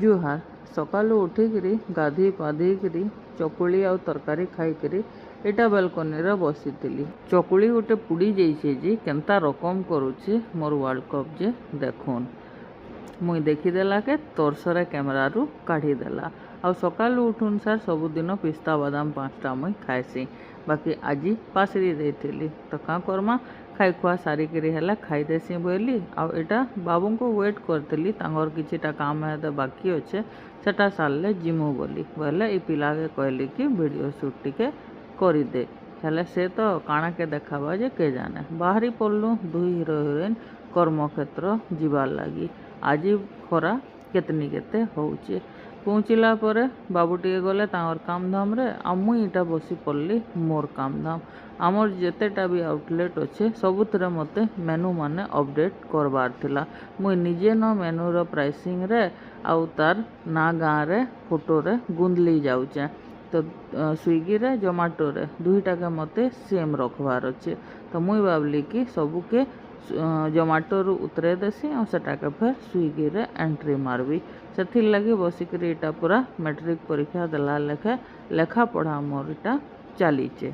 जुहार सकालू उठिकी गाधी पाधीकरी चकुली आउ तरकारी खाईकरी एटा बालकनी रे बसी चकुली गोटे पुड़ी जाइए जे केनता रकम करुचे मोर वर्ल्ड कप जे देखुन मुई देखीदेला के तोरसरे कैमेरा रू काढ़ीदेला आउ सकालू उठुन सार सबुदिन पिस्ता बादाम 5टा मुई खाएसी बाकी आज पासरी देती तो क्या करमा खाई खुआ सारिकी है खाईदेसी बोली आउ एटा बाबू को वेट करी किछिटा काम है बाकी अच्छे सेटा सारे जिमु बोली बोले ये पिला के कहली कि वीडियो शूट टिके करदे हेले से तो काଣା के देखाबा जे के जाने बाहरी पड़लु दुई हिरो हिरोइन कर्मक्षेत्र जीवार लगी आज खरा केतनी केते होउचे पहुँचला पर बाबू टे गले काम धाम रे आ मुई इटा बसी पड़ली मोर काम धाम आमर जितेटा भी आउटलेट अच्छे सबुतरे मते मेनू माने अपडेट करवार थिला मुई निजे न मेनूर प्राइसिंग रे आउ तार ना गाँ रे फोटो रे गुंदली जाऊचे तो स्विगी रे जोमाटो रे दुईटा के मते सेम रखबार अच्छे तो मुई भावली कि सबुके जोमाटो रु उतरे देसी और सेटाके फिर स्विगी रे एंट्री मारबी से लगी बसिक इटा पूरा मैट्रिक परीक्षा देला लेखे लेखा पढ़ा मोर इटा चलीचे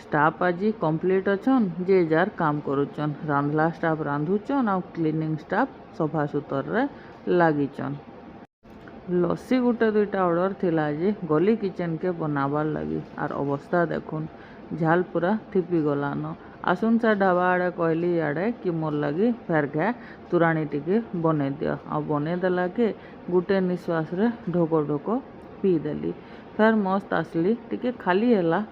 स्टाफ आज कंप्लीट अच्छन जे जार काम करुचन रांधला स्टाफ रांधुचन आ क्लीनिंग स्टाफ सफा सुतर रे लागिचन लस्सी गुटे दुईटा ऑर्डर थिला जे गली किचन के बनाबार लगी आर अवस्था देखुन झाल पूरा थिपी गलान आसुन सा ढाबा आड़े कहली आड़े कि मोर लगी फेर घे तुराणी टिके बने दियो आ बने देला के गुटे निश्वास रे ढोको ढोको पी देली फेर मस्त आसली टिके खाली हैला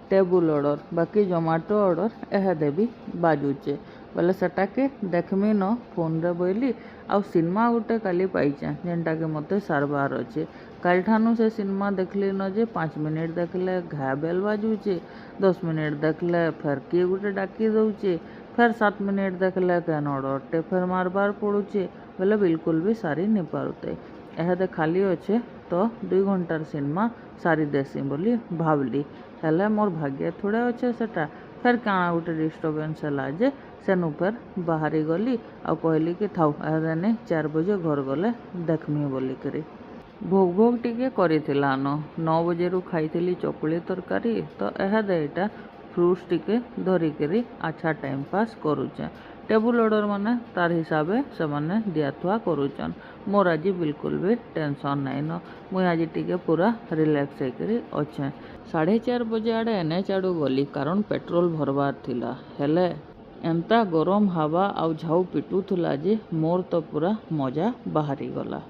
टेबुल ऑर्डर बाकी जोमाटो ऑर्डर एह देवी बाजुचे बोले सेटा के देखमी न फोन रे बोली आउ सिनेमा गुटे काली पाइचे जेनटा के मते सारबार अच्छे काल ठानु से सिनेमा देखली न जे 5 मिनिट देखले घा बेल बाजुचे 10 मिनिट देखले फिर किए गुटे डाकी दौचे फिर 7 मिनिट देखले कैन ऑर्डर टे फिर मारबार पड़ुचे बोले बिल्कुल भी सारी नहीं पारुते एहदे खाली अच्छे तो 2 घंटार सिनेमा सारी देसी बोली भावली हेले मोर भाग्य थोड़े अच्छे सेटा फिर काଣା गोटे डिस्टर्बेंस है जे सेनु पर बाहरी गली आ कहली कि थाउ एहदे 4 बजे घर गले देखमी बोली करी भोग भोग टिके करिथिला न 9 बजे रु खाइथिली चकुली तरकारी तो एहदे एटा फ्रूट्स टिके धरिकरी अच्छा टाइम पास करुचे टेबुल ऑर्डर माने तार हिसाबे से माने दियाथुआ करुचन मोर आज बिल्कुल भी टेंशन नहीं न मुई आज टिके पूरा रिलैक्स होकर अच्छे 4:30 बजे आड़े एनएच आड़ू गली कारण पेट्रोल भरबार थिला हेले एंता गरम हवा आउ झाऊ पिटुथुला जे मोर तो पूरा मजा बाहरी गला।